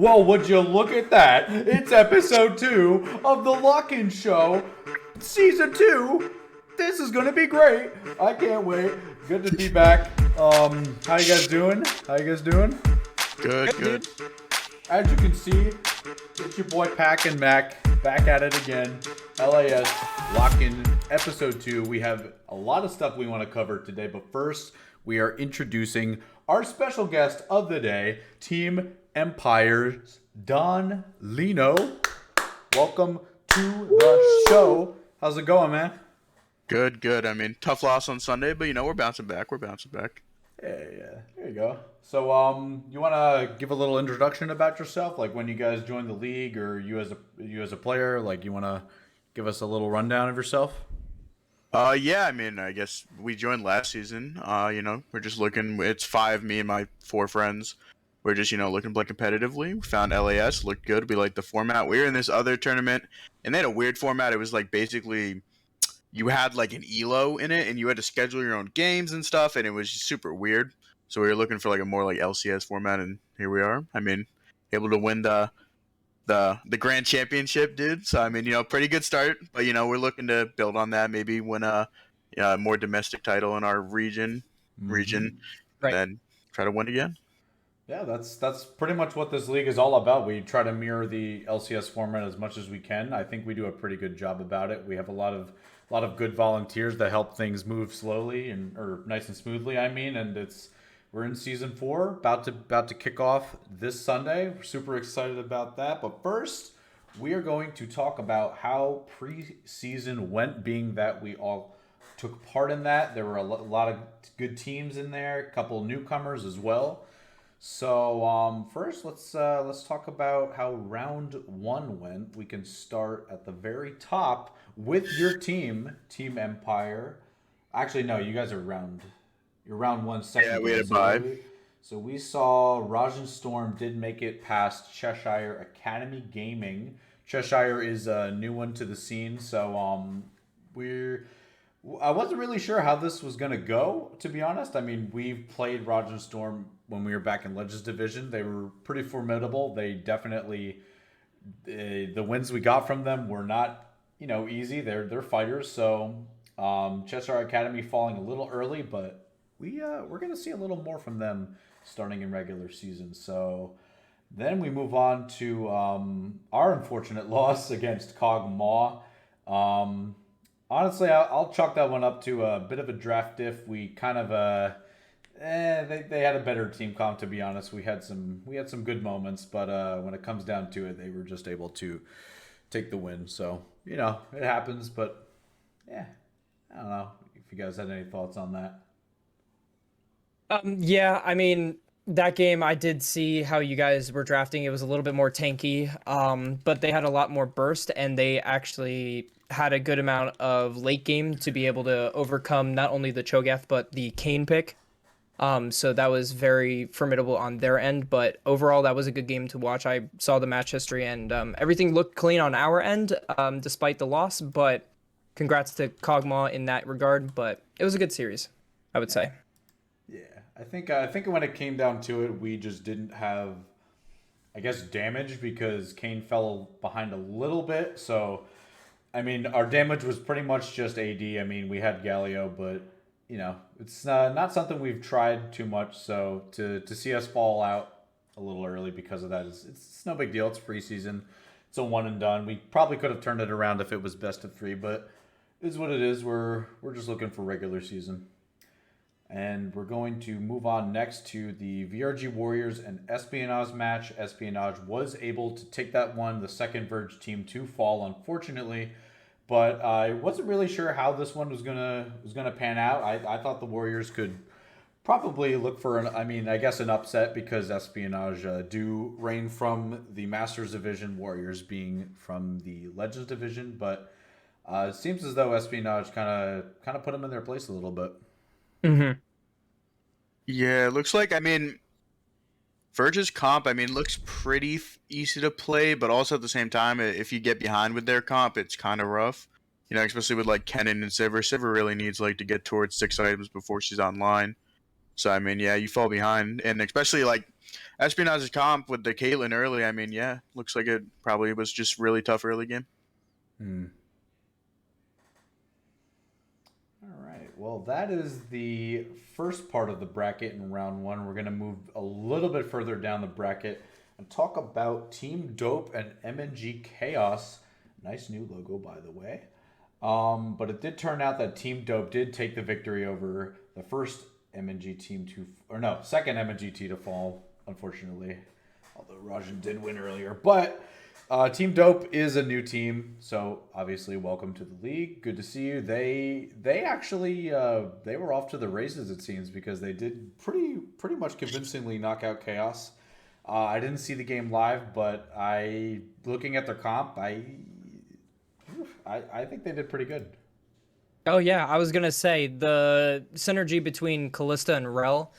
Well, would you look at that? It's episode 2 of the Lock-In Show, season 2. This is gonna be great. I can't wait. Good to be back. How you guys doing? Good. As you can see, it's your boy Pac and Mac back at it again. LAS Lock-In episode 2. We have a lot of stuff we want to cover today, but first we are introducing our special guest of the day, Team Empire's Don Lino. Welcome to the show. How's it going, man? Good. I mean, tough loss on Sunday, but we're bouncing back. Yeah. There you go. So, you want to give a little introduction about yourself, like when you guys joined the league, or you as a player? Like, you want to give us a little rundown of yourself? Yeah. I mean, I guess we joined last season. We're just looking. It's 5, me and my 4 friends. We're just looking to play competitively. We found LAS, looked good. We liked the format. We were in this other tournament, and they had a weird format. It was like basically you had like an ELO in it, and you had to schedule your own games and stuff, and it was just super weird. So we were looking for like a more like LCS format, and here we are. I mean, able to win the grand championship, dude. So I mean, pretty good start. But we're looking to build on that. Maybe win a more domestic title in our region, Right. and then try to win again. Yeah, that's pretty much what this league is all about. We try to mirror the LCS format as much as we can. I think we do a pretty good job about it. We have a lot of good volunteers that help things move slowly or nice and smoothly. I mean, and we're in season 4, about to kick off this Sunday. We're super excited about that. But first, we are going to talk about how preseason went, being that we all took part in that. There were a lot of good teams in there, a couple newcomers as well. So first, let's talk about how round 1 went. We can start at the very top with your team, Team Empire. Actually, no, you guys are you're round 1 second. Yeah, we had a so bye. So we saw Rajan Storm did make it past Cheshire Academy Gaming. Cheshire is a new one to the scene, so I wasn't really sure how this was going to go, to be honest. I mean, we've played Roger Storm when we were back in Legends Division. They were pretty formidable. They definitely, the wins we got from them were not, easy. They're fighters. So Cheshire Academy falling a little early, but we're going to see a little more from them starting in regular season. So then we move on to our unfortunate loss against Kog'maw. Honestly, I'll chalk that one up to a bit of a draft diff. We kind of they had a better team comp, to be honest. We had some good moments, but when it comes down to it, they were just able to take the win. So it happens. But yeah, I don't know if you guys had any thoughts on that. Yeah, I mean, that game I did see how you guys were drafting. It was a little bit more tanky, but they had a lot more burst, and they actually had a good amount of late game to be able to overcome not only the Cho'Gath but the Kayn pick. So that was very formidable on their end, but overall that was a good game to watch. I saw the match history, and everything looked clean on our end, despite the loss. But congrats to Kog'Maw in that regard. But it was a good series, I would say. Yeah, I think when it came down to it, we just didn't have, I guess, damage because Kayn fell behind a little bit. So, I mean, our damage was pretty much just AD. I mean, we had Galio, but it's not something we've tried too much. So to see us fall out a little early because of that it's no big deal. It's preseason. It's a one and done. We probably could have turned it around if it was best of 3, but it is what it is. We're just looking for regular season. And we're going to move on next to the VRG Warriors and Espionage match. Espionage was able to take that one, the second Verge team to fall, unfortunately. But I wasn't really sure how this one was gonna pan out. I thought the Warriors could probably look for I guess an upset because Espionage do reign from the Masters Division, Warriors being from the Legends Division. But it seems as though Espionage kind of put them in their place a little bit. Mm-hmm. Yeah, it looks like, I mean, Verge's comp, looks pretty easy to play, but also at the same time, if you get behind with their comp, it's kind of rough. Especially with like Kennen and Sivir. Sivir really needs like to get towards 6 items before she's online. So I mean, yeah, you fall behind, and especially like Espionage's comp with the Caitlyn early. I mean, yeah, looks like it probably was just really tough early game. Hmm. All right. Well, that is the first part of the bracket in round one. We're going to move a little bit further down the bracket and talk about Team Dope and MNG Chaos. Nice new logo, by the way. But it did turn out that Team Dope did take the victory over the first MNG team second MNG team to fall, unfortunately. Although Rajan did win earlier. But Team Dope is a new team, so obviously welcome to the league. Good to see you. They actually they were off to the races, it seems, because they did pretty much convincingly knock out Chaos. I didn't see the game live, but looking at their comp, I think they did pretty good. Oh yeah, I was gonna say the synergy between Callista and Rel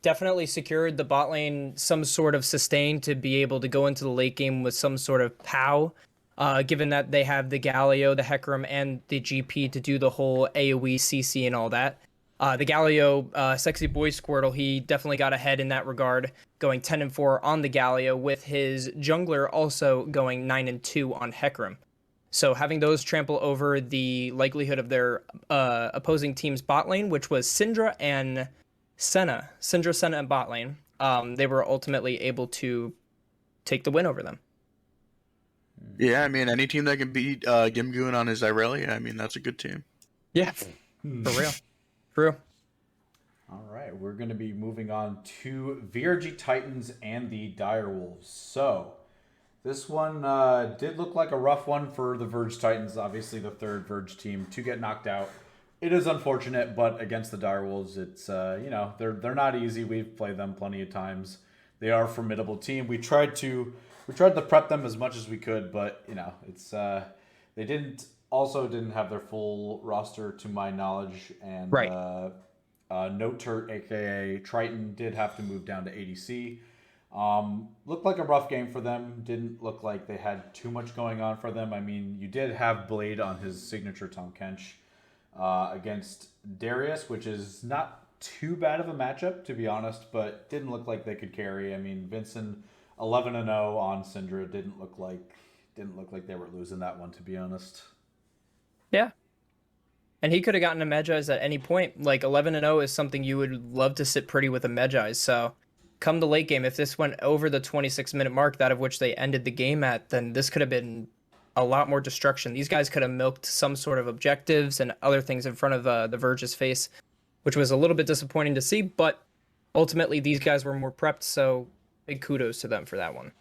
definitely secured the bot lane some sort of sustain to be able to go into the late game with some sort of POW, given that they have the Galio, the Hecarim, and the GP to do the whole AoE, CC, and all that. The Galio, Sexy Boy Squirtle, he definitely got ahead in that regard, going 10-4 on the Galio, with his jungler also going 9-2 on Hecarim. So having those trample over the likelihood of their opposing team's bot lane, which was Syndra, Senna and bot lane, they were ultimately able to take the win over them. Yeah, I mean, any team that can beat Gimgoon on his Irelia, I mean, that's a good team. Yeah, for real. True. All right, we're going to be moving on to VRG Titans and the Direwolves. So, this one did look like a rough one for the Verge Titans, obviously the third Verge team to get knocked out. It is unfortunate, but against the Direwolves, it's they're not easy. We've played them plenty of times. They are a formidable team. We tried to prep them as much as we could, but it's they didn't have their full roster to my knowledge, and Right. Note Turt, aka Triton, did have to move down to ADC. Looked like a rough game for them. Didn't look like they had too much going on for them. I mean, you did have Blade on his signature Tom Kench against Darius, which is not too bad of a matchup, to be honest, but didn't look like they could carry. I mean, Vincent 11-0 on Syndra didn't look like they were losing that one, to be honest. Yeah. And he could have gotten a Medjay's at any point. Like 11-0 is something you would love to sit pretty with a Medjay's. So come the late game, if this went over the 26-minute mark, that of which they ended the game at, then this could have been a lot more destruction. These guys could have milked some sort of objectives and other things in front of the Verge's face, which was a little bit disappointing to see, but ultimately these guys were more prepped, so big kudos to them for that one.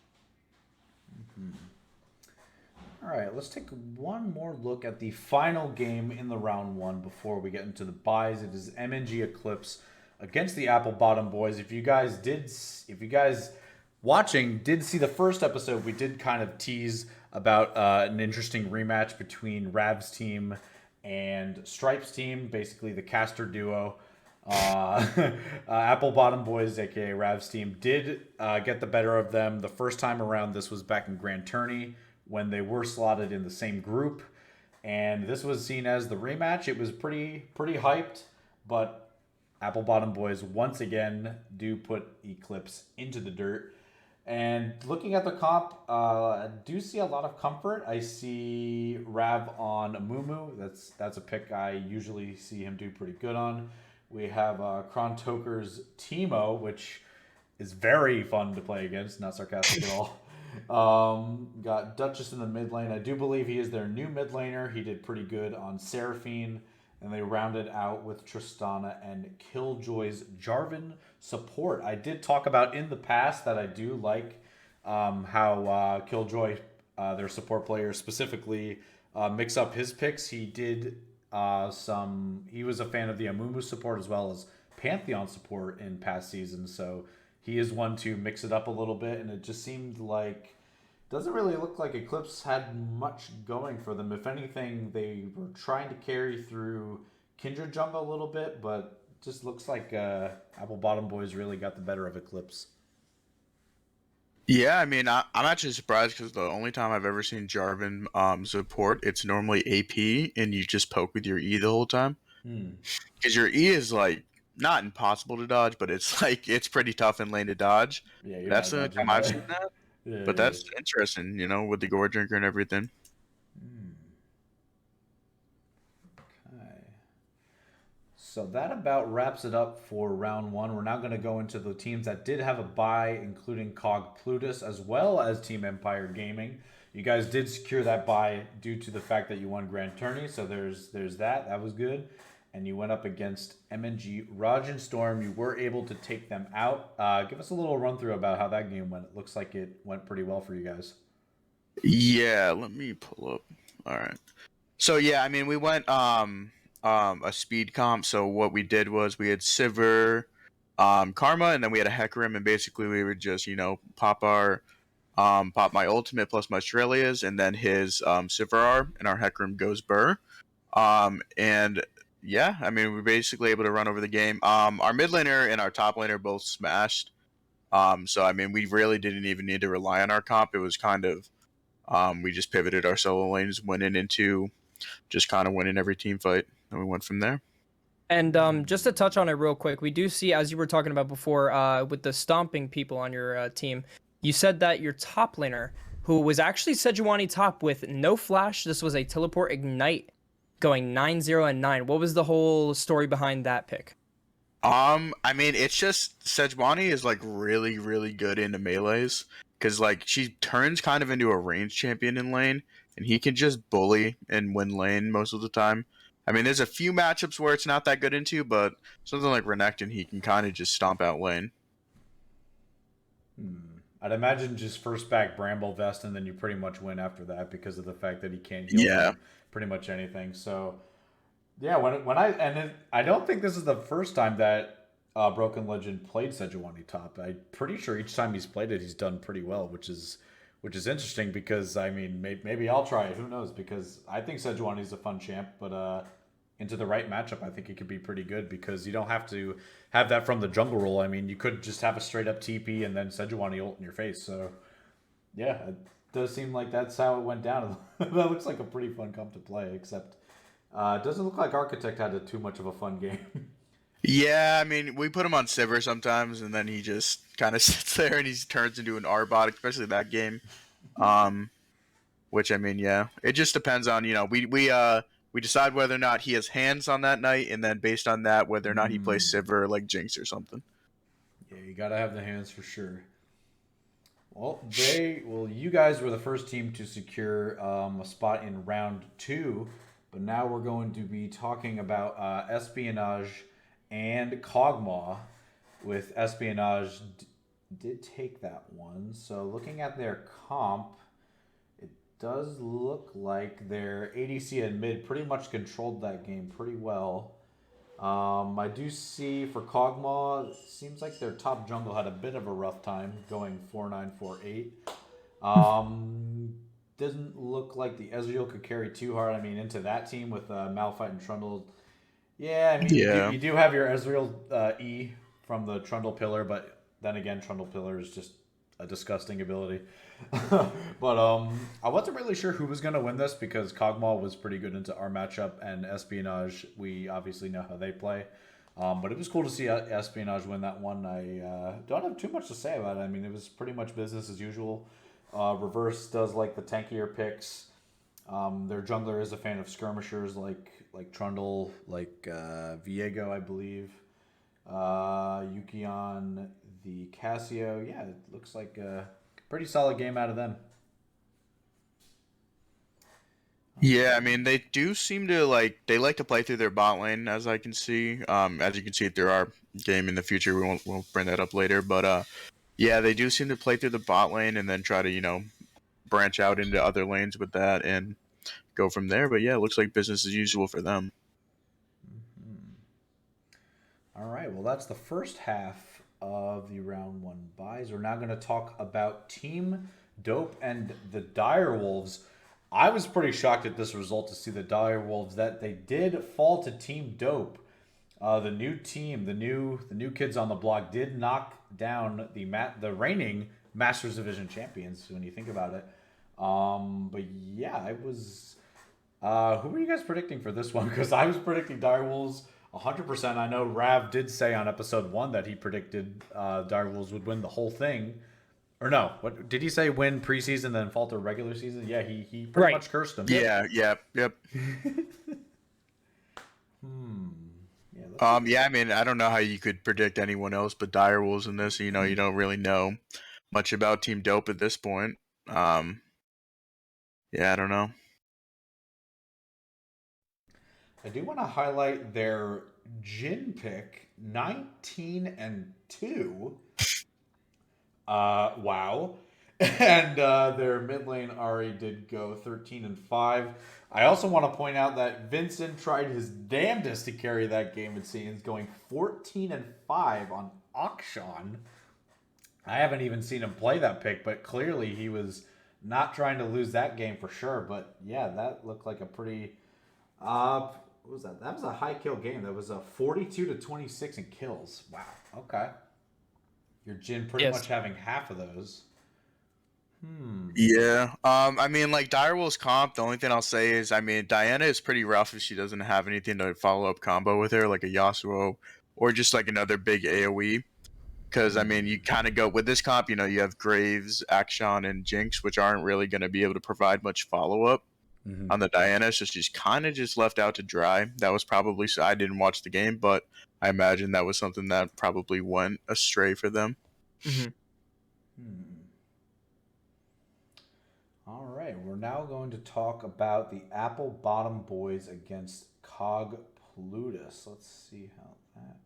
All right, let's take one more look at the final game in the round one before we get into the buys. It is MNG Eclipse against the Apple Bottom Boys. If you guys watching did see the first episode, we did kind of tease about an interesting rematch between Rav's team and Stripe's team, basically the caster duo. Apple Bottom Boys, aka Rav's team, did get the better of them the first time around. This was back in Grand Tourney when they were slotted in the same group, and this was seen as the rematch. It was pretty hyped, but Apple Bottom Boys once again do put Eclipse into the dirt. And looking at the comp, I do see a lot of comfort. I see Rav on Amumu. That's a pick I usually see him do pretty good on. We have Kron Toker's Teemo, which is very fun to play against, not sarcastic at all. Got Duchess in the mid lane. I do believe he is their new mid laner. He did pretty good on Seraphine, and they rounded out with Tristana and Killjoy's Jarvan support. I did talk about in the past that I do like how Killjoy, their support player specifically, mix up his picks. He did he was a fan of the Amumu support as well as Pantheon support in past seasons, so he is one to mix it up a little bit, and it just seemed like doesn't really look like Eclipse had much going for them. If anything, they were trying to carry through Kindred jungle a little bit, but just looks like Apple Bottom Boys really got the better of Eclipse. Yeah, I mean, I'm actually surprised because the only time I've ever seen Jarvan support, it's normally AP, and you just poke with your E the whole time. Because your E is like not impossible to dodge, but it's like it's pretty tough in lane to dodge. Yeah, you're That's not the only dodging time I've that. seen that. Yeah, But yeah. that's interesting, with the gore drinker and everything. Okay. So that about wraps it up for round one. We're now going to go into the teams that did have a bye, including Cog Plutus as well as Team Empire Gaming. You guys did secure that bye due to the fact that you won Grand Tourney, so there's that. That was good. And you went up against MNG Raj and Storm. You were able to take them out. Give us a little run through about how that game went. It looks like it went pretty well for you guys. Yeah, let me pull up. All right. So yeah, I mean, we went a speed comp. So what we did was we had Sivir, Karma, and then we had a Hecarim, and basically we would just pop my ultimate plus my Australia's, and then his Sivir R, and our Hecarim goes Burr. And yeah, I mean, we're basically able to run over the game. Our mid laner and our top laner both smashed. So I mean, we really didn't even need to rely on our comp. It was kind of we just pivoted our solo lanes, went into just kind of winning every team fight, and we went from there. And just to touch on it real quick, we do see, as you were talking about before, with the stomping people on your team, you said that your top laner, who was actually Sejuani top with no flash, this was a teleport ignite, going 9-0 and 9. What was the whole story behind that pick? I mean, it's just Sejuani is like really, really good into melees because like she turns kind of into a range champion in lane, and he can just bully and win lane most of the time. I mean, there's a few matchups where it's not that good into, but something like Renekton, he can kind of just stomp out lane. I'd imagine just first back Bramble Vest, and then you pretty much win after that because of the fact that he can't heal Yeah. from pretty much anything. So yeah, I don't think this is the first time that Broken Legend played Sejuani top. I'm pretty sure each time he's played it, he's done pretty well, which is interesting because I mean maybe I'll try it. Who knows? Because I think Sejuani is a fun champ, but into the right matchup, I think it could be pretty good because you don't have to have that from the jungle role. I mean, you could just have a straight up TP and then Sejuani ult in your face. So yeah, it does seem like that's how it went down. That looks like a pretty fun comp to play, except it doesn't look like Architect had too much of a fun game. Yeah, I mean, we put him on Sivir sometimes, and then he just kind of sits there and he turns into an Arbot, especially that game. Which I mean, yeah, it just depends on we decide whether or not he has hands on that night, and then based on that, whether or not he plays Sivir like Jinx or something. Yeah, you gotta have the hands for sure. Well, you guys were the first team to secure a spot in round two, but now we're going to be talking about Espionage and Kog'Maw. With Espionage did take that one. So looking at their comp, it does look like their ADC and mid pretty much controlled that game pretty well. I do see for Kog'Maw, it seems like their top jungle had a bit of a rough time going 4-9-4-8. Doesn't look like the Ezreal could carry too hard. I mean, into that team with Malphite and Trundle. Yeah, I mean, Yeah. you do have your Ezreal E from the Trundle Pillar, but then again, Trundle Pillar is just a disgusting ability. But I wasn't really sure who was going to win this because Kog'Maw was pretty good into our matchup, and Espionage, we obviously know how they play. But it was cool to see Espionage win that one. I don't have too much to say about it. I mean, it was pretty much business as usual. Reverse does like the tankier picks. Their jungler is a fan of skirmishers like Trundle, like Viego, I believe. Yukion, the Casio. Yeah, it looks like a pretty solid game out of them. Yeah, I mean they do seem to like to play through their bot lane, as I can see. As you can see through our game in the future, we'll bring that up later. But yeah, they do seem to play through the bot lane and then try to branch out into other lanes with that and go from there. But yeah, it looks like business as usual for them. All right, well, that's the first half of the round one buys. We're now going to talk about Team Dope and the Direwolves. I was pretty shocked at this result to see the Direwolves that they did fall to Team Dope. The new team, the new kids on the block, did knock down the reigning Masters Division champions. When you think about it, but yeah, I was. Who were you guys predicting for this one? Because I was predicting Direwolves. 100%. I know Rav did say on episode 1 that he predicted Direwolves would win the whole thing. Or no, what did he say? Win preseason, then falter regular season? Yeah, he pretty Right. much cursed him. Yeah, yep. Yeah, Yeah, I mean, I don't know how you could predict anyone else but Direwolves in this. You know, you don't really know much about Team Dope at this point. Yeah, I don't know. I do want to highlight their Jin pick, 19-2. Wow. And their mid lane Ari did go 13-5. I also want to point out that Vincent tried his damnedest to carry that game, it seems, going 14-5 on Akshan. I haven't even seen him play that pick, but clearly he was not trying to lose that game for sure. But yeah, that looked like a pretty what was that? That was a high kill game. That was a 42-26 in kills. Wow. Okay. Your Jin pretty much having half of those. Yeah. I mean, like Direwolf's comp, the only thing I'll say is, I mean, Diana is pretty rough if she doesn't have anything to follow up combo with her, like a Yasuo or just like another big AoE. Because I mean, you kind of go with this comp. You know, you have Graves, Akshan, and Jinx, which aren't really going to be able to provide much follow up. On the Diana, so she's kind of just left out to dry. That was probably, so I didn't watch the game, but I imagine that was something that probably went astray for them. All right, we're now going to talk about the Apple Bottom Boys against Cog Plutus. Let's see how that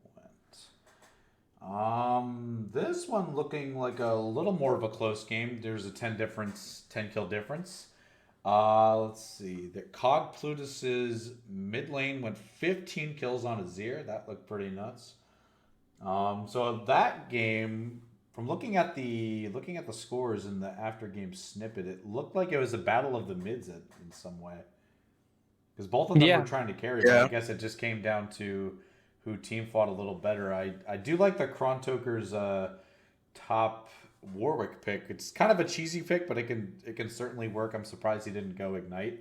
went. This one looking like a little more of a close game. There's a 10 kill difference. Let's see. The Cog Plutus's mid lane went 15 kills on Azir. That looked pretty nuts. So that game, from looking at the scores in the after game snippet, it looked like it was a battle of the mids in some way. Because both of them were trying to carry, but I guess it just came down to who team fought a little better. I do like the Krontoker's top Warwick pick. It's kind of a cheesy pick, but it can certainly work. I'm surprised he didn't go Ignite.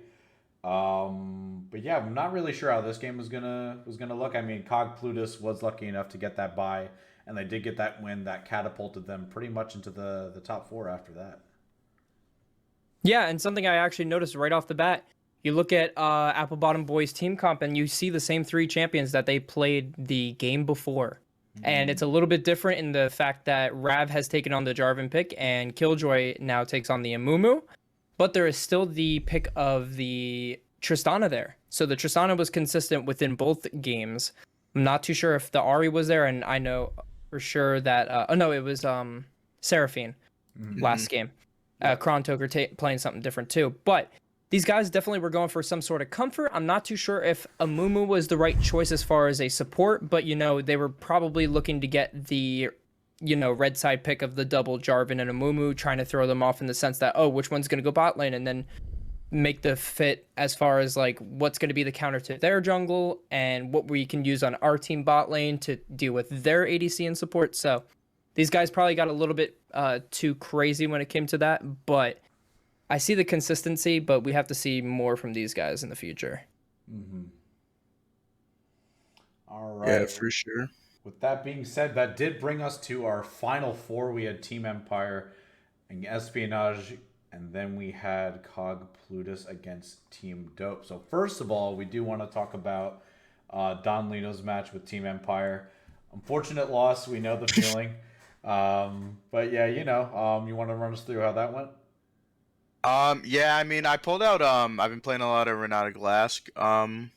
But yeah, I'm not really sure how this game was gonna look. I mean, Cog Plutus was lucky enough to get that bye, and they did get that win that catapulted them pretty much into the top 4 after that. Yeah, and something I actually noticed right off the bat, you look at Apple Bottom Boys team comp, and you see the same 3 champions that they played the game before. And it's a little bit different in the fact that Rav has taken on the Jarvan pick and Killjoy now takes on the Amumu. But there is still the pick of the Tristana there. So the Tristana was consistent within both games. I'm not too sure if the Ahri was there, and I know for sure that... it was Seraphine last game. Krontoker playing something different too. But these guys definitely were going for some sort of comfort. I'm not too sure if Amumu was the right choice as far as a support, but, they were probably looking to get the, red side pick of the double Jarvan and Amumu, trying to throw them off in the sense that, which one's going to go bot lane, and then make the fit as far as, like, what's going to be the counter to their jungle and what we can use on our team bot lane to deal with their ADC and support. So these guys probably got a little bit too crazy when it came to that, but I see the consistency, but we have to see more from these guys in the future. All right. Yeah, for sure. With that being said, that did bring us to our final 4. We had Team Empire and Espionage, and then we had Cog Plutus against Team Dope. So first of all, we do want to talk about Don Lino's match with Team Empire. Unfortunate loss. We know the feeling. But yeah, you want to run us through how that went? Yeah, I mean, I pulled out, I've been playing a lot of Renata Glask, and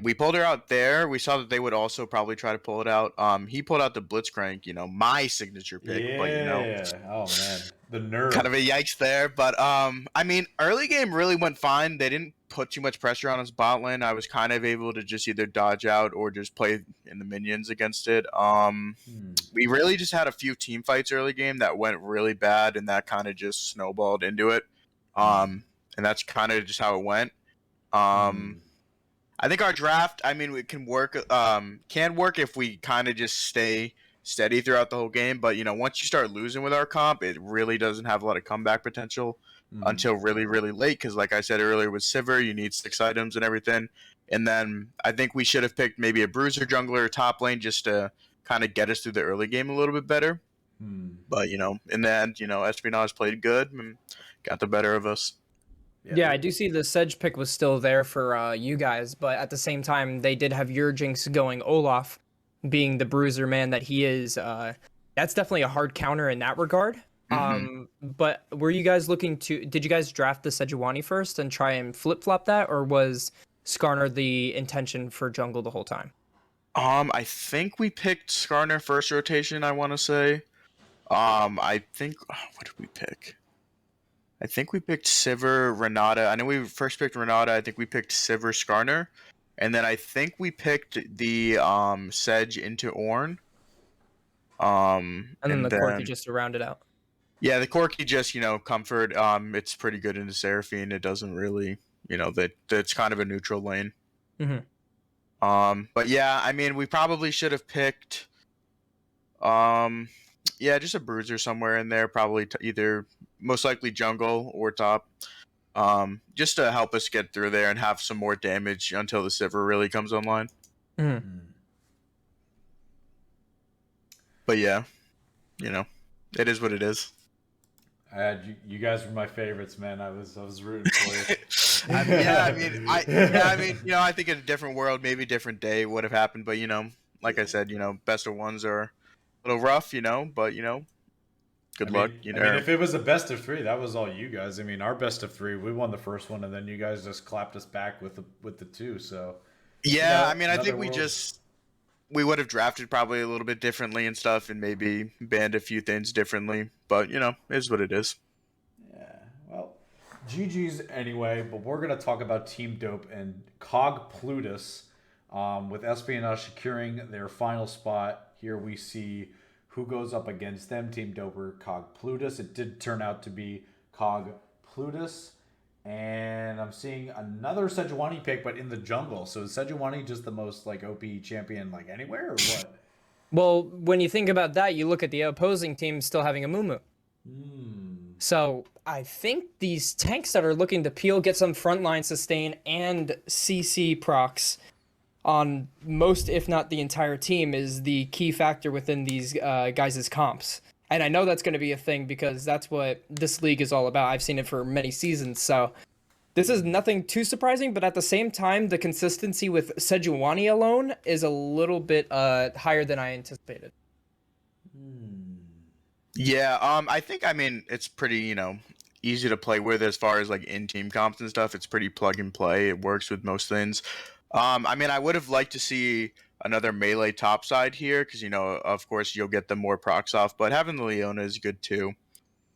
we pulled her out there. We saw that they would also probably try to pull it out. He pulled out the Blitzcrank, my signature pick, but oh man, the nerve. Kind of a yikes there, but I mean, early game really went fine. They didn't put too much pressure on his bot lane. I was kind of able to just either dodge out or just play in the minions against it. We really just had a few team fights early game that went really bad, and that kind of just snowballed into it. And that's kind of just how it went. I think our draft, I mean, it can work if we kind of just stay steady throughout the whole game. But, once you start losing with our comp, it really doesn't have a lot of comeback potential until really, really late. Because like I said earlier with Sivir, you need 6 items and everything. And then I think we should have picked maybe a bruiser jungler or top lane just to kind of get us through the early game a little bit better. But, in the end, Espionage played good and got the better of us. Yeah, I do see the Sedge pick was still there for you guys, but at the same time, they did have your Jinx going Olaf, being the bruiser man that he is. That's definitely a hard counter in that regard. But were you guys did you guys draft the Sejuani first and try and flip-flop that, or was Skarner the intention for jungle the whole time? I think we picked Skarner first rotation, I want to say. I think, what did we pick? I think we picked Sivir, Renata. I know we first picked Renata. I think we picked Sivir, Skarner. And then I think we picked the Sedge into Ornn. And then the Corki just to round it out. Yeah, the Corki just, comfort. It's pretty good into Seraphine. It doesn't really, that's kind of a neutral lane. But yeah, I mean, we probably should have picked, just a bruiser somewhere in there, probably either most likely jungle or top, just to help us get through there and have some more damage until the Sivir really comes online. But yeah, it is what it is. You guys were my favorites, man. I was rooting for you. I think in a different world, maybe a different day would have happened. But like I said, best of ones are a little rough, but good luck. If it was a best of three, that was all you guys. I mean, our best of three, we won the first one, and then you guys just clapped us back with the two. So yeah, I think we would have drafted probably a little bit differently and stuff, and maybe banned a few things differently. But it is what it is. Yeah, well, GG's anyway. But we're gonna talk about Team Dope and Cog Plutus, with Espionage securing their final spot. Here we see who goes up against them, Team Dope or Cog Plutus. It did turn out to be Cog Plutus. And I'm seeing another Sejuani pick, but in the jungle. So is Sejuani just the most OP champion anywhere, or what? Well, when you think about that, you look at the opposing team still having a Mumu. So I think these tanks that are looking to peel, get some frontline sustain and CC procs on most, if not the entire team, is the key factor within these guys' comps. And I know that's going to be a thing because that's what this league is all about. I've seen it for many seasons. So this is nothing too surprising, but at the same time, the consistency with Sejuani alone is a little bit higher than I anticipated. Yeah, I think, it's pretty, easy to play with as far as in-team comps and stuff. It's pretty plug and play. It works with most things. I would have liked to see another melee top side here because, of course, you'll get the more procs off, but having the Leona is good too.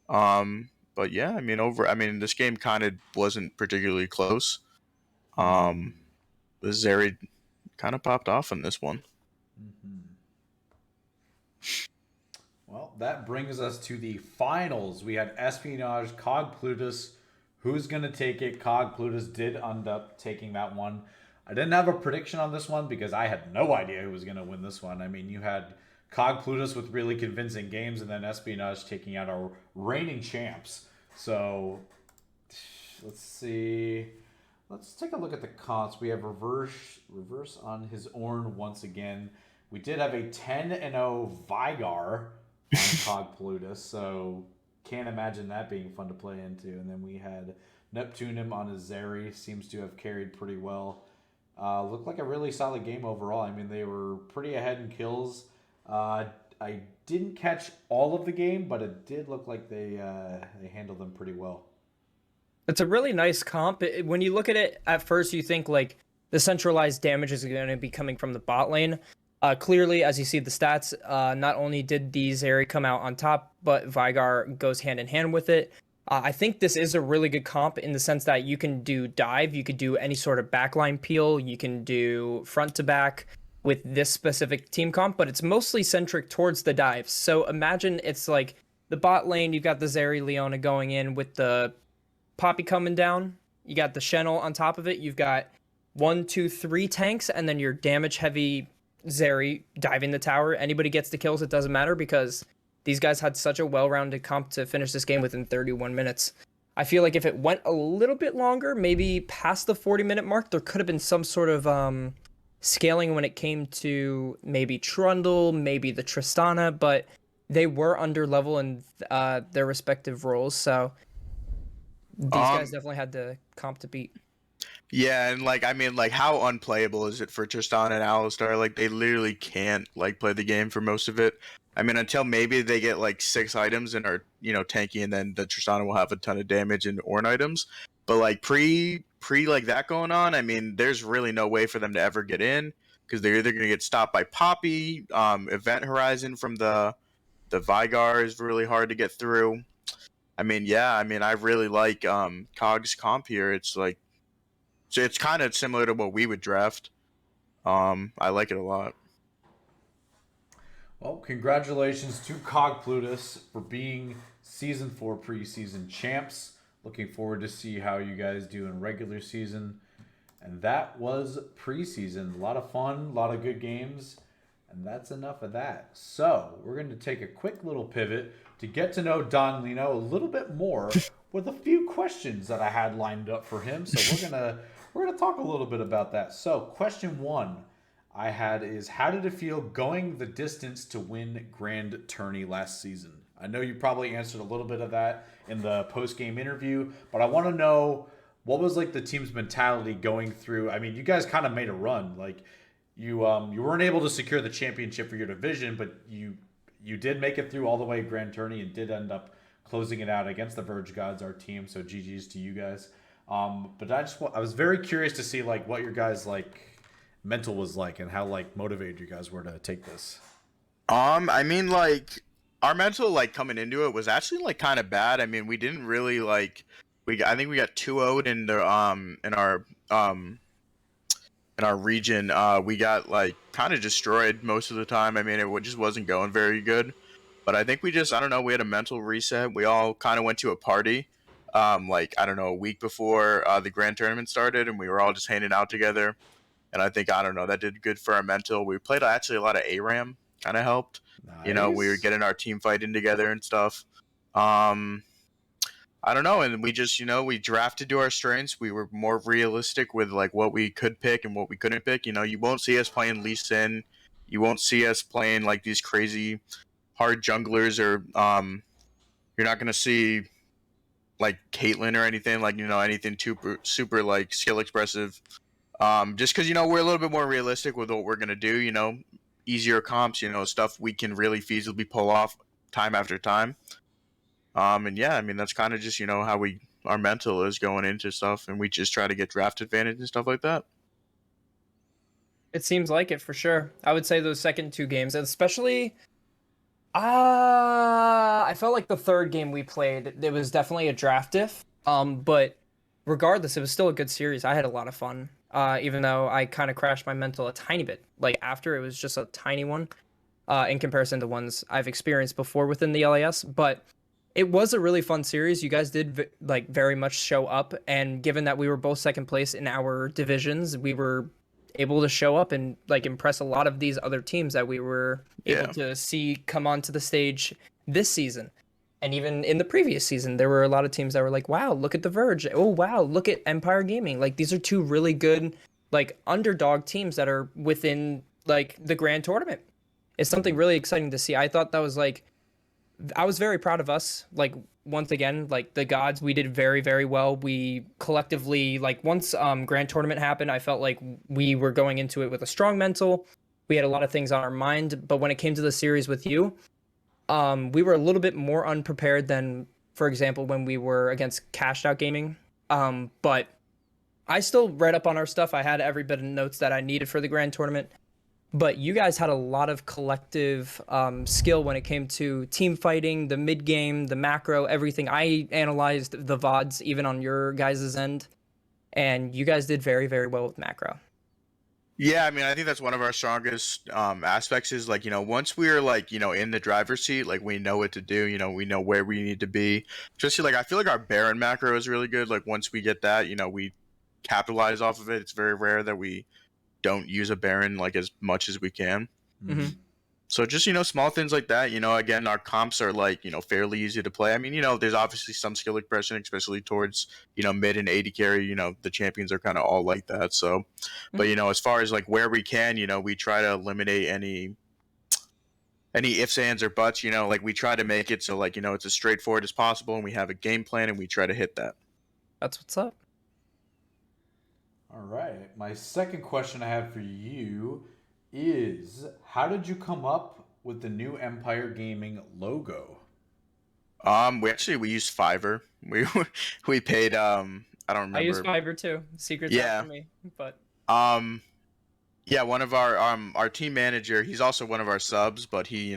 But yeah, this game kind of wasn't particularly close. The Zeri kind of popped off in this one. Well, that brings us to the finals. We had Espionage, Cog Plutus. Who's going to take it? Cog Plutus did end up taking that one. I didn't have a prediction on this one because I had no idea who was going to win this one. You had Cog Plutus with really convincing games, and then Espionage taking out our reigning champs. So, let's see. Let's take a look at the comps. We have reverse on his Ornn once again. We did have a 10-0 Vigar on Cog Plutus, so can't imagine that being fun to play into. And then we had Neptunium on his Zeri. Seems to have carried pretty well. Looked like a really solid game overall. They were pretty ahead in kills. I didn't catch all of the game, but it did look like they handled them pretty well. It's a really nice comp. When you look at it, at first you think the centralized damage is going to be coming from the bot lane. Clearly, as you see the stats, not only did the Zeri come out on top, but Vigar goes hand in hand with it. I think this is a really good comp in the sense that you can do dive, you could do any sort of backline peel, you can do front to back with this specific team comp, but it's mostly centric towards the dives. So imagine it's the bot lane, you've got the Zeri Leona going in with the Poppy coming down, you got the Shenel on top of it, you've got 1, 2, 3 tanks, and then your damage heavy Zeri diving the tower. Anybody gets the kills, it doesn't matter because these guys had such a well-rounded comp to finish this game within 31 minutes. I feel like if it went a little bit longer, maybe past the 40-minute mark, there could have been some sort of scaling when it came to maybe Trundle, maybe the Tristana, but they were under level in their respective roles, so these guys Um, definitely had to comp to beat. yeah, and like I mean, like how unplayable is it for Tristan and Alistar? Like they literally can't like play the game for most of it. I mean, until maybe they get like 6 items and are tanky, and then the Tristana will have a ton of damage and Ornn items. But like pre like that going on, I mean, there's really no way for them to ever get in because they're either gonna get stopped by Poppy, Event Horizon from the Vigar is really hard to get through. I mean, yeah, I mean, I really like Cog's comp here. It's like so it's kind of similar to what we would draft. I like it a lot. Well, congratulations to Cog Plutus for being season 4 preseason champs. Looking forward to see how you guys do in regular season. And that was preseason. A lot of fun, a lot of good games. And that's enough of that. So we're going to take a quick little pivot to get to know Don Lino a little bit more with a few questions that I had lined up for him. So we're gonna talk a little bit about that. So question 1 I had is, how did it feel going the distance to win Grand Tourney last season? I know you probably answered a little bit of that in the post-game interview, but I want to know what was like the team's mentality going through. I mean, you guys kind of made a run. Like you weren't able to secure the championship for your division, but you did make it through all the way Grand Tourney and did end up closing it out against the Verge Gods, our team. So GG's to you guys. But I was very curious to see like what your guys like mental was like and how like motivated you guys were to take this. I mean, like our mental like coming into it was actually like kind of bad. I mean, we didn't really like I think we got 2-0'd in the in our region. We got like kind of destroyed most of the time. I mean, it just wasn't going very good. But I think we just, I don't know, we had a mental reset. We all kind of went to a party, like, I don't know, a week before the grand tournament started, and we were all just hanging out together. And I think, I don't know, that did good for our mental. We played actually a lot of ARAM, kind of helped. We were Nice. getting our team fighting together and stuff. Um, I don't know, and we just, we drafted to our strengths. We were more realistic with like what we could pick and what we couldn't pick. You won't see us playing Lee Sin. You won't see us playing like these crazy hard junglers, or you're not gonna see like Caitlyn or anything like anything super like skill expressive. Just because we're a little bit more realistic with what we're gonna do. Easier comps. Stuff we can really feasibly pull off time after time. And yeah, I mean that's kind of just how our mental is going into stuff, and we just try to get draft advantage and stuff like that. It seems like it for sure. I would say those second 2 games, especially I felt like the third game we played, it was definitely a draft diff. But regardless, it was still a good series. I had a lot of fun. Even though I kind of crashed my mental a tiny bit. Like after, it was just a tiny one, in comparison to ones I've experienced before within the LAS. But it was a really fun series. You guys did like very much show up, and given that we were both second place in our divisions, we were able to show up and like impress a lot of these other teams that we were able to see come onto the stage this season. And even in the previous season, there were a lot of teams that were like, wow, look at the Verge. Oh, wow, look at Empire Gaming. Like, these are 2 really good, like, underdog teams that are within, like, the grand tournament. It's something really exciting to see. I thought that was, like, I was very proud of us. Like, once again, like, the gods, we did very, very well. We collectively, like, once grand tournament happened, I felt like we were going into it with a strong mental. We had a lot of things on our mind. But when it came to the series with you, we were a little bit more unprepared than, for example, when we were against Cashed Out Gaming. But I still read up on our stuff. I had every bit of notes that I needed for the grand tournament. But you guys had a lot of collective skill when it came to team fighting, the mid game, the macro, everything. I analyzed the VODs even on your guys' end, and you guys did very, very well with macro. Yeah, I mean, I think that's one of our strongest aspects is like, once we're like, in the driver's seat, like we know what to do, we know where we need to be. Especially like, I feel like our Baron macro is really good. Like once we get that, we capitalize off of it. It's very rare that we don't use a Baron like as much as we can. Mm-hmm. So just, small things like that. Again, our comps are like, fairly easy to play. I mean, there's obviously some skill expression, especially towards, mid and AD carry. The champions are kind of all like that. So, but Mhm. as far as like where we can, we try to eliminate any ifs, ands, or buts. Like we try to make it so like it's as straightforward as possible, and we have a game plan, and we try to hit that. That's what's up. All right. My second question I have for you is how did you come up with the new Empire Gaming logo? We used Fiverr. We we paid I don't I use remember. Fiverr too. Secret's out Yeah. for me, but Um yeah, one of our team manager, he's also one of our subs, but he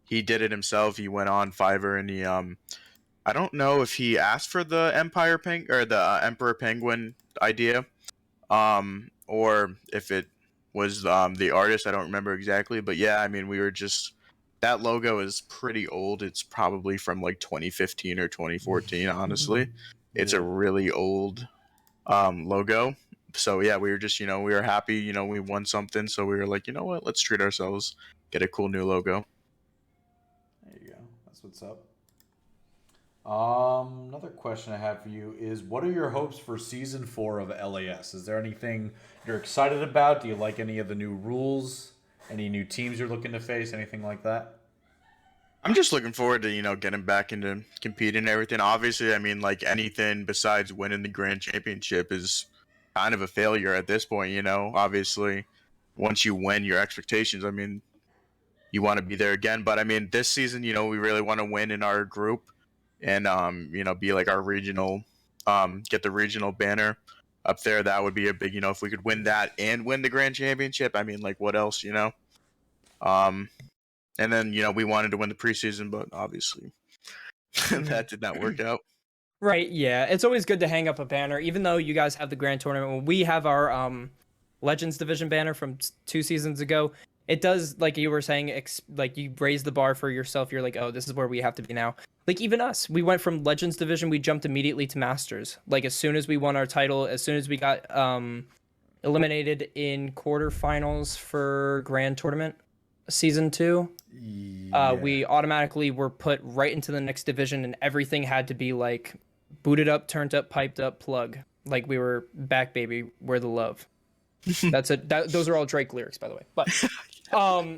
did it himself. He went on Fiverr and he I don't know if he asked for the Emperor Penguin idea, or if it was the artist. I don't remember exactly, but yeah, I mean, we were just that logo is pretty old. It's probably from like 2015 or 2014. Honestly, it's a Yeah. really old logo. So yeah, we were just we were happy. We won something, so we were like, you know what, let's treat ourselves, get a cool new logo. There you go. That's what's up. Another question I have for you is what are your hopes for season 4 of LAS? Is there anything you're excited about? Do you like any of the new rules? Any new teams you're looking to face? Anything like that? I'm just looking forward to getting back into competing and everything. Obviously, I mean, like anything besides winning the grand championship is kind of a failure at this point. Obviously, once you win your expectations, I mean, you want to be there again. But I mean, this season, we really want to win in our group and be like our regional, get the regional banner up there. That would be a big, if we could win that and win the grand championship. I mean, like what else. Um, and then we wanted to win the preseason, but obviously that did not work out. right, yeah, it's always good to hang up a banner, even though you guys have the grand tournament. When we have our Legends division banner from 2 seasons ago, it does, like you were saying, like you raise the bar for yourself. You're like, oh, this is where we have to be now. Like even us, we went from Legends division, we jumped immediately to Masters. Like as soon as we won our title, as soon as we got eliminated in quarterfinals for grand tournament season 2, Yeah. we automatically were put right into the next division, and everything had to be like booted up, turned up, piped up, plug. Like we were back, baby. We're the love. That's it. Those are all Drake lyrics, by the way. But um,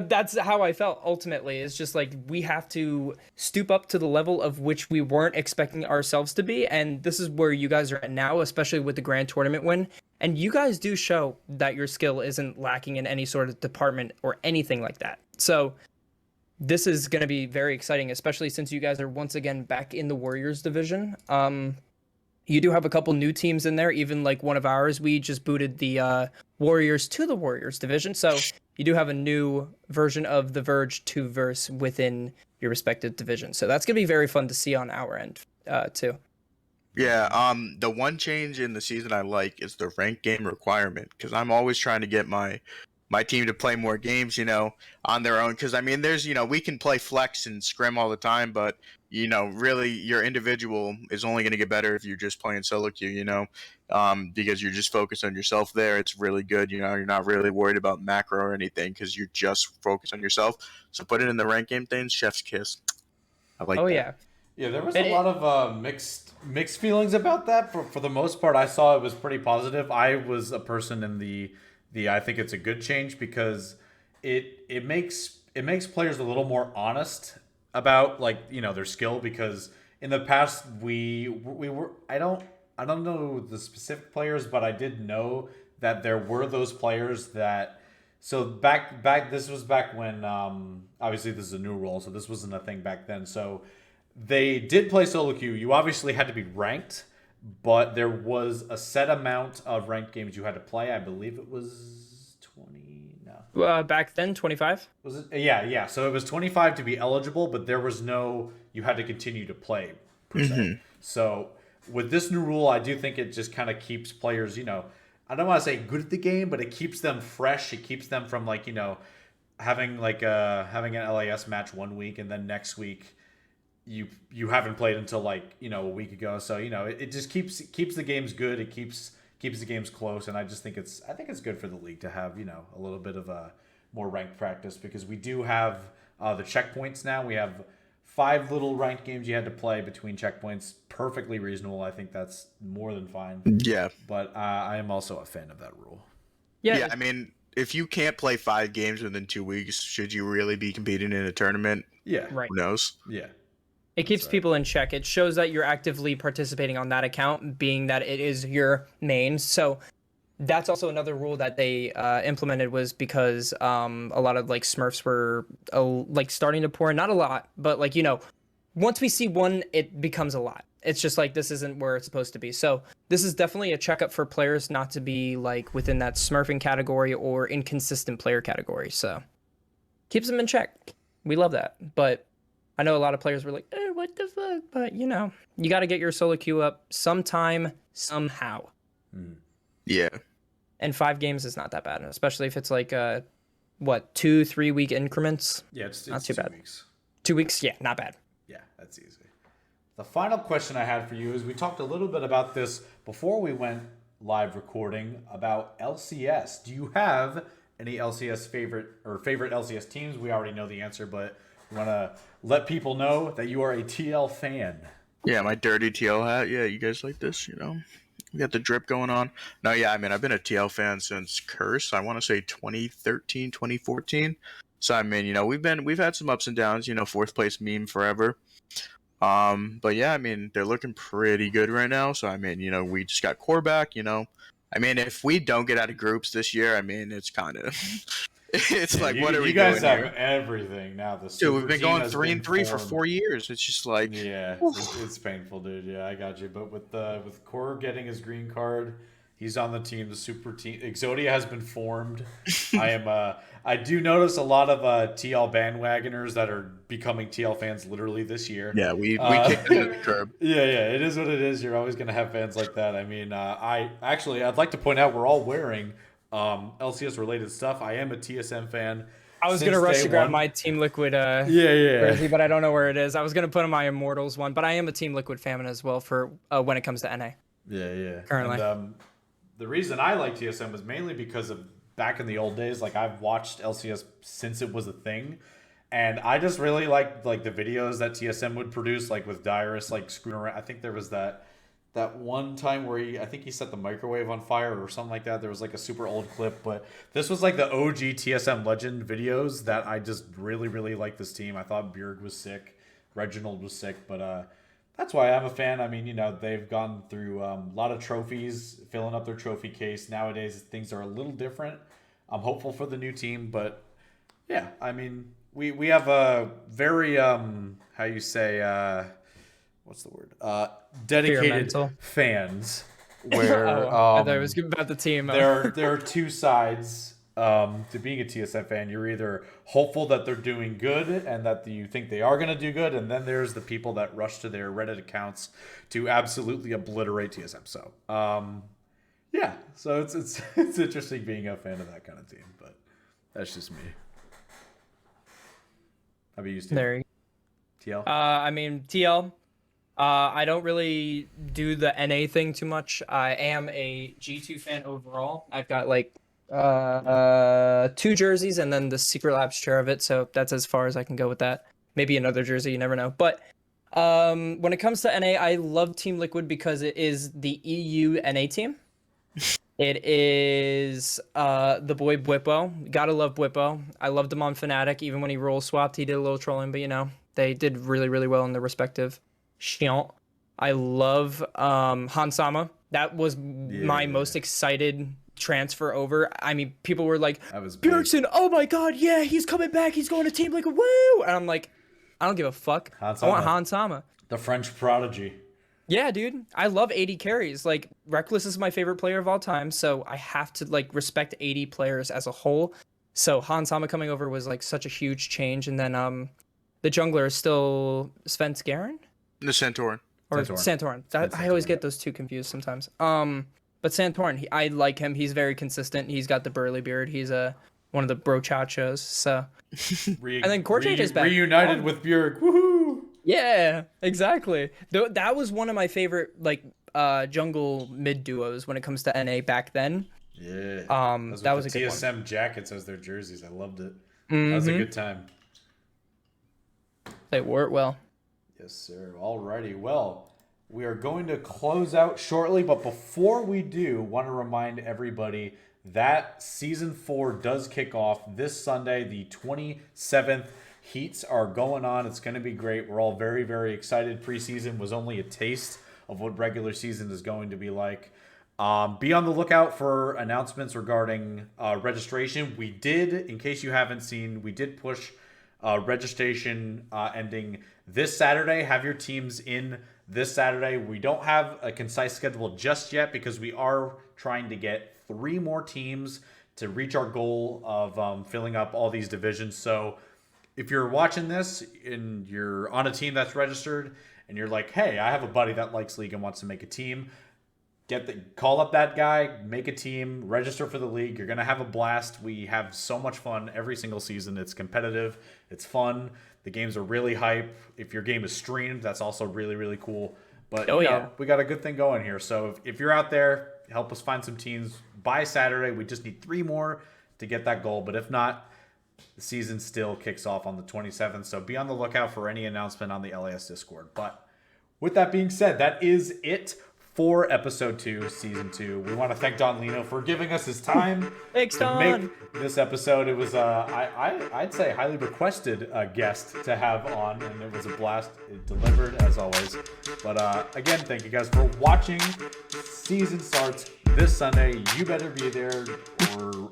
that's how I felt ultimately. It's just like we have to stoop up to the level of which we weren't expecting ourselves to be, and this is where you guys are at now, especially with the grand tournament win. And you guys do show that your skill isn't lacking in any sort of department or anything like that. So this is going to be very exciting, especially since you guys are once again back in the Warriors division. You do have a couple new teams in there, even like one of ours. We just booted the Warriors to the Warriors division. So you do have a new version of the Verge 2 verse within your respective division. So that's going to be very fun to see on our end too. Yeah, the one change in the season I like is the rank game requirement, because I'm always trying to get my team to play more games, on their own. Because I mean, there's we can play flex and scrim all the time, but really your individual is only going to get better if you're just playing solo queue, because you're just focused on yourself there. It's really good, you're not really worried about macro or anything because you're just focused on yourself. So put it in the rank game things, chef's kiss. I like Oh that. yeah. Yeah, there was a And lot it, of mixed feelings about that. For the most part, I saw it was pretty positive. I was a person in the I think it's a good change because it makes players a little more honest about like their skill, because in the past we were I don't know the specific players, but I did know that there were those players that so back this was back when obviously this is a new rule, so this wasn't a thing back then. So they did play solo queue. You obviously had to be ranked, but there was a set amount of ranked games you had to play. I believe it was 20. No. back then 25. Was it? Yeah, yeah. So it was 25 to be eligible, but there was no, you had to continue to play per se. So with this new rule, I do think it just kind of keeps players, I don't want to say good at the game, but it keeps them fresh. It keeps them from like, having an LAS match one week and then next week you haven't played until like a week ago. So it just keeps the games good. It keeps the games close, and I think it's good for the league to have a little bit of a more ranked practice because we do have the checkpoints now. We have 5 little ranked games you had to play between checkpoints. Perfectly reasonable. I think that's more than fine. Yeah. But I am also a fan of that rule. Yeah, I mean, if you can't play 5 games within 2 weeks, should you really be competing in a tournament? Yeah. Right. Who knows? Yeah. It keeps people in check. It shows that you're actively participating on that account, being that it is your main. So that's also another rule that they implemented was because a lot of like Smurfs were like starting to pour in. Not a lot, but like, you know, once we see one, it becomes a lot. It's just like this isn't where it's supposed to be. So this is definitely a checkup for players not to be like within that Smurfing category or inconsistent player category. So keeps them in check. We love that. But I know a lot of players were like, what the fuck? But, you know, you got to get your solo queue up sometime, somehow. Yeah. And 5 games is not that bad, especially if it's like, 2-3 week increments? Yeah, it's not too 2 bad. weeks. 2 weeks? Yeah, not bad. Yeah, that's easy. The final question I had for you is we talked a little bit about this before we went live recording about LCS. Do you have any LCS favorite LCS teams? We already know the answer, but we want to let people know that you are a TL fan. Yeah, my dirty TL hat. Yeah, you guys like this, you know? We got the drip going on. No, yeah, I mean, I've been a TL fan since Curse. I want to say 2013, 2014. So, I mean, you know, we've had some ups and downs, you know, 4th place meme forever. But yeah, I mean, they're looking pretty good right now. So, I mean, you know, we just got core back, you know. I mean, if we don't get out of groups this year, I mean, it's kind of... It's like, what are we doing here? You guys have everything now. Dude, we've been going 3-3 for 4 years. It's just like... Yeah, it's painful, dude. Yeah, I got you. But with Core getting his green card, he's on the team, the super team. Exodia has been formed. I do notice a lot of TL bandwagoners that are becoming TL fans literally this year. Yeah, we kicked them to the curb. Yeah, it is what it is. You're always going to have fans like that. I mean, I'd like to point out we're all wearing LCS related stuff. I am a TSM fan. I was gonna rush to grab my Team Liquid jersey, but I don't know where it is. I was gonna put on my Immortals one, but I am a Team Liquid fan as well for when it comes to NA. Yeah. Currently, and, the reason I like TSM was mainly because of back in the old days. Like I've watched LCS since it was a thing, and I just really liked like the videos that TSM would produce, like with Dyrus like screwing around. I think there was that one time where I think he set the microwave on fire or something like that. There was like a super old clip, but this was like the OG TSM Legend videos that I just really, really liked this team. I thought Bjerg was sick. Reginald was sick, but that's why I'm a fan. I mean, you know, they've gone through a lot of trophies, filling up their trophy case. Nowadays, things are a little different. I'm hopeful for the new team, but yeah, I mean, we have a very, how you say, what's the word? Dedicated fans. Where I thought it was about the team. There are 2 sides to being a TSM fan. You're either hopeful that they're doing good and that you think they are going to do good, and then there's the people that rush to their Reddit accounts to absolutely obliterate TSM. So, yeah. So it's interesting being a fan of that kind of team, but that's just me. How about you, Steve? There. TL. I mean TL. I don't really do the NA thing too much. I am a G2 fan overall. I've got like 2 jerseys and then the Secret Labs share of it, so that's as far as I can go with that. Maybe another jersey, you never know. But when it comes to NA, I love Team Liquid because it is the EU NA team. It is the boy Bwipo. Gotta love Bwipo. I loved him on Fnatic. Even when he role swapped, he did a little trolling, but you know, they did really, really well in their respective Chiant. I love Hansama. That was my most excited transfer over. I mean, people were like, Bjergsen, oh my god, yeah, he's coming back. He's going to Team Liquid. Woo! And I'm like, I don't give a fuck. I want Hansama. The French prodigy. Yeah, dude. I love 80 carries. Like, Reckless is my favorite player of all time, so I have to like respect 80 players as a whole. So Hansama coming over was like such a huge change. And then the jungler is still Svenskeren? The Santorin. Or Santorin. I always get those 2 confused sometimes. But Santorin, I like him. He's very consistent. He's got the burly beard. He's one of the brochachos. So, and then Corjade is back. Reunited with Bjerg. Woohoo! Yeah, exactly. That was one of my favorite like jungle mid duos when it comes to NA back then. Yeah. That was a good one. TSM jackets as their jerseys. I loved it. Mm-hmm. That was a good time. They wore it well. Yes, sir. Alrighty. Well, we are going to close out shortly, but before we do, want to remind everybody that Season 4 does kick off this Sunday, the 27th. Heats are going on. It's going to be great. We're all very, very excited. Preseason was only a taste of what regular season is going to be like. Be on the lookout for announcements regarding registration. We did, in case you haven't seen, we did push registration ending this Saturday. Have your teams in this Saturday. We don't have a concise schedule just yet because we are trying to get 3 more teams to reach our goal of filling up all these divisions. So if you're watching this and you're on a team that's registered and you're like, hey, I have a buddy that likes League and wants to make a team, call up that guy, make a team, register for the league. You're going to have a blast. We have so much fun every single season. It's competitive. It's fun. The games are really hype. If your game is streamed, that's also really, really cool. But we got a good thing going here. So if you're out there, help us find some teams by Saturday. We just need 3 more to get that goal. But if not, the season still kicks off on the 27th. So be on the lookout for any announcement on the LAS Discord. But with that being said, that is it for episode 2, season 2. We want to thank Don Lino for giving us his time to make this episode. It was I'd say highly requested guest to have on, and it was a blast. It delivered as always. But again, thank you guys for watching. Season starts this Sunday. You better be there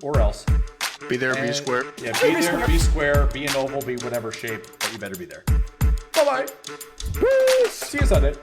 or else. Be there, be square. Yeah, be there, be square, be an oval, be whatever shape, but you better be there. Bye-bye. See you Sunday.